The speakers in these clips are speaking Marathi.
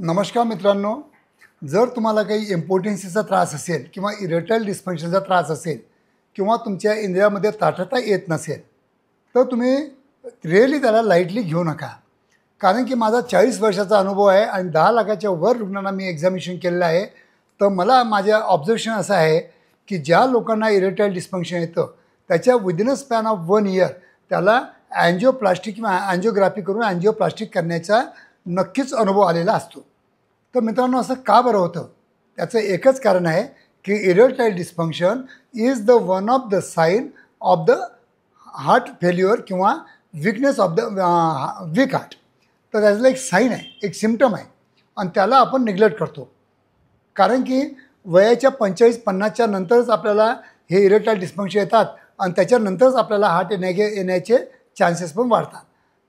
नमस्कार मित्रांनो, जर तुम्हाला काही इम्पोर्टन्सीचा त्रास असेल किंवा इरेक्टाईल डिस्फंक्शनचा त्रास असेल किंवा तुमच्या इंद्रियामध्ये ताठता येत नसेल तर तुम्ही रिअली त्याला लाईटली घेऊ नका. कारण की माझा 40 वर्षाचा अनुभव आहे आणि 10 लाखाच्या वर रुग्णांना मी एक्झामिनेशन केलेलं आहे. तर मला माझ्या ऑब्झर्वेशन असं आहे की ज्या लोकांना इरेक्टाईल डिस्फंक्शन येतं त्याच्या within a span of 1 year त्याला अँजिओप्लास्टी किंवा अँजिओग्राफी करून अँजिओप्लास्टिक करण्याचा नक्कीच अनुभव आलेला असतो. तर मित्रांनो, असं का बरं होतं? त्याचं एकच कारण आहे की erectile dysfunction is the one of the sign of the heart failure किंवा weakness of the weak heart. तर त्याचं एक साईन आहे, एक सिम्पटम आहे आणि त्याला आपण निग्लेक्ट करतो. कारण की वयाच्या 45-50च्या नंतरच आपल्याला हे इरेक्टाईल डिस्फंक्शन येतात आणि त्याच्यानंतरच आपल्याला हार्ट येण्याचे चान्सेस पण वाढतात.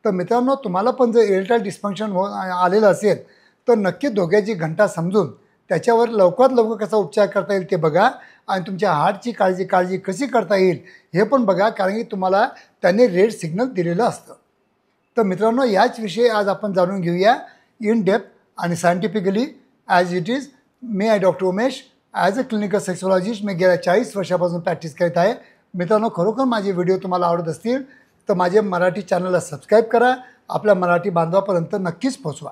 तर मित्रांनो, तुम्हाला पण जर इरेक्टाईल डिस्फंक्शन आलेलं असेल तर नक्की धोक्याची घंटा समजून त्याच्यावर लवकरात लवकर कसा उपचार करता येईल ते बघा आणि तुमच्या हार्टची काळजी कशी करता येईल हे पण बघा. कारण की तुम्हाला त्यांनी रेड सिग्नल दिलेलं असतं. तर मित्रांनो, याच विषयी आज आपण जाणून घेऊया इन डेप्थ आणि सायंटिफिकली ॲज इट इज. मी आहे doctor Umesh. As a clinical sexologist मी गेल्या 40 वर्षापासून प्रॅक्टिस करत आहे. मित्रांनो, खरोखर माझे व्हिडिओ तुम्हाला आवडत असतील तर माझे मराठी चॅनलला सबस्क्राईब करा, आपल्या मराठी बांधवापर्यंत नक्कीच पोचवा.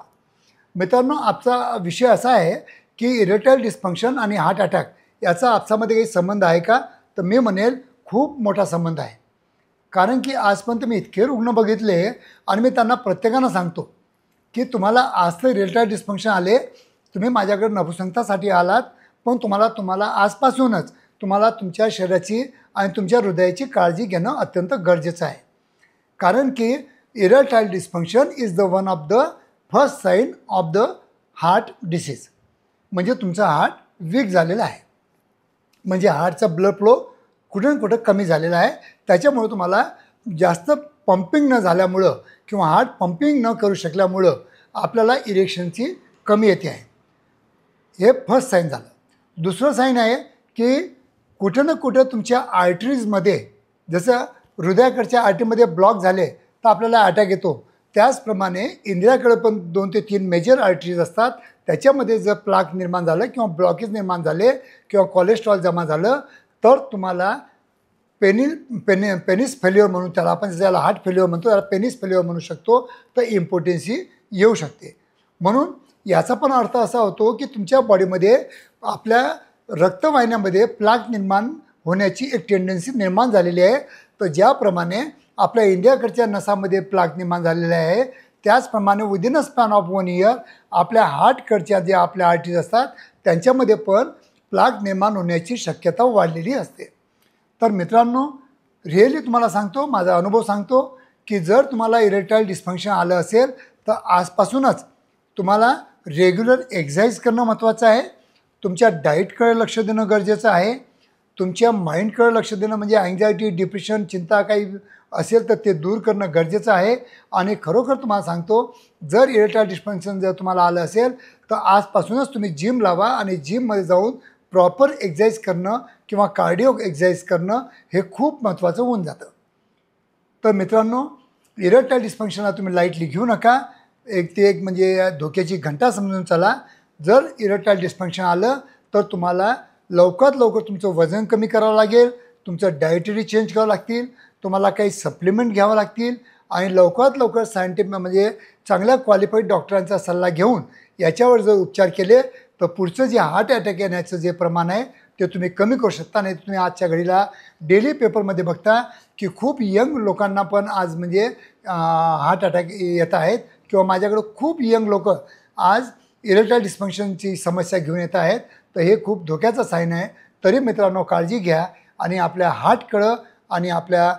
मित्रांनो, आजचा विषय असा आहे की इरेक्टाईल डिस्फंक्शन आणि हार्ट अटॅक याचा आपसामध्ये काही संबंध आहे का? तर मी म्हणेल खूप मोठा संबंध आहे. कारण की आजपर्यंत मी इतके रुग्ण बघितले आणि मी त्यांना प्रत्येकानं सांगतो की तुम्हाला आज तर इरेक्टाईल डिस्फंक्शन आले, तुम्ही माझ्याकडे नपुसंकतासाठी आलात, पण तुम्हाला आजपासूनच तुम्हाला तुमच्या शरीराची आणि तुमच्या हृदयाची काळजी घेणं अत्यंत गरजेचं आहे. कारण की erectile dysfunction is the one of the first sign of the heart disease. म्हणजे तुमचा हार्ट वीक झालेला आहे, म्हणजे हार्टचा ब्लड फ्लो कुठे ना कुठं कमी झालेला आहे. त्याच्यामुळं तुम्हाला जास्त पंपिंग न झाल्यामुळं किंवा हार्ट पंपिंग न करू शकल्यामुळं आपल्याला इरेक्शनची कमी येते आहे. हे फर्स्ट साईन झालं. दुसरं साईन आहे की कुठं ना कुठं तुमच्या आर्टरीजमध्ये, जसं हृदयाकडच्या आर्टरीमध्ये ब्लॉक झाले तर आपल्याला अटॅक येतो, त्याचप्रमाणे इंद्रियाकडे पण 2 ते 3 मेजर आर्टरीज असतात. त्याच्यामध्ये जर प्लाक निर्माण झालं किंवा ब्लॉकेज निर्माण झाले किंवा कोलेस्ट्रॉल जमा झालं तर तुम्हाला पेनिस फेल्युअर म्हणून, त्याला आपण ज्याला हार्ट फेल्युअर म्हणतो त्याला पेनिस फेल्युअर म्हणू शकतो, तर इम्पोर्टन्सी येऊ शकते. म्हणून याचा पण अर्थ असा होतो की तुमच्या बॉडीमध्ये आपल्या रक्तवाहिन्यामध्ये प्लाक निर्माण होण्याची एक टेंडन्सी निर्माण झालेली आहे. तर ज्याप्रमाणे आपल्या इंडियाकडच्या नसामध्ये प्लाक निर्माण झालेले आहे, त्याचप्रमाणे within a span of 1 year आपल्या हार्टकडच्या ज्या आपल्या आर्टरीज असतात त्यांच्यामध्ये पण प्लाक निर्माण होण्याची शक्यता वाढलेली असते. तर मित्रांनो, रिअली तुम्हाला सांगतो, माझा अनुभव सांगतो की जर तुम्हाला इरेक्टाईल डिस्फंक्शन आलं असेल तर आजपासूनच तुम्हाला रेग्युलर एक्सरसाइज करणं महत्त्वाचं आहे. तुमच्या डाईटकडे लक्ष देणं गरजेचं आहे. तुमच्या माइंडकडे लक्ष देणं, म्हणजे अँक्झायटी, डिप्रेशन, चिंता काही असेल तर ते दूर करणं गरजेचं आहे. आणि खरोखर तुम्हाला सांगतो, जर इरेक्टाईल डिस्फंक्शन जर तुम्हाला आलं असेल तर आजपासूनच तुम्ही जिम लावा आणि जिममध्ये जाऊन प्रॉपर एक्सरसाइज करणं किंवा कार्डिओ एक्सरसाइज करणं हे खूप महत्त्वाचं होऊन जातं. तर मित्रांनो, इरेक्टाईल डिस्फंक्शनला तुम्ही लाईटली घेऊ नका. एक म्हणजे धोक्याची घंटा समजून चला. जर इरेक्टाईल डिस्फंक्शन आलं तर तुम्हाला लवकरात लवकर तुमचं वजन कमी करावं लागेल, तुमचं डायटरी चेंज करावं लागतील, तुम्हाला काही सप्लिमेंट घ्यावं लागतील आणि लवकरात लवकर सायंटिफिक म्हणजे चांगल्या क्वालिफाईड डॉक्टरांचा सल्ला घेऊन याच्यावर जर उपचार केले तर पुढचं जे हार्ट अटॅक येण्याचं जे प्रमाण आहे ते तुम्ही कमी करू शकता. नाही तुम्ही आजच्या घडीला डेली पेपरमध्ये बघता की खूप यंग लोकांना पण आज म्हणजे हार्ट अटॅक येत आहेत किंवा माझ्याकडं खूप यंग लोक आज इरेक्टाईल डिस्फंक्शनची समस्या घेऊन येत आहेत. तर हे खूप धोक्याचं साईन आहे. तरी मित्रांनो, काळजी घ्या आणि आपल्या हार्टकडं आणि आपल्या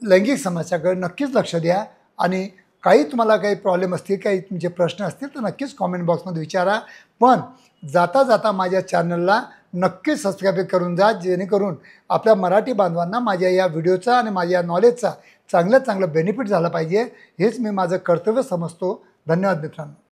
लैंगिक समस्याकडे नक्कीच लक्ष द्या. आणि तुम्हाला काही प्रॉब्लेम असतील, काही तुमचे प्रश्न असतील तर नक्कीच कॉमेंट बॉक्समध्ये विचारा. पण जाता जाता माझ्या चॅनलला नक्कीच सबस्क्राईब करून जा, जेणेकरून आपल्या मराठी बांधवांना माझ्या या व्हिडिओचा आणि माझ्या नॉलेजचा चांगलं बेनिफिट झाला पाहिजे. हेच मी माझं कर्तव्य समजतो. धन्यवाद मित्रांनो.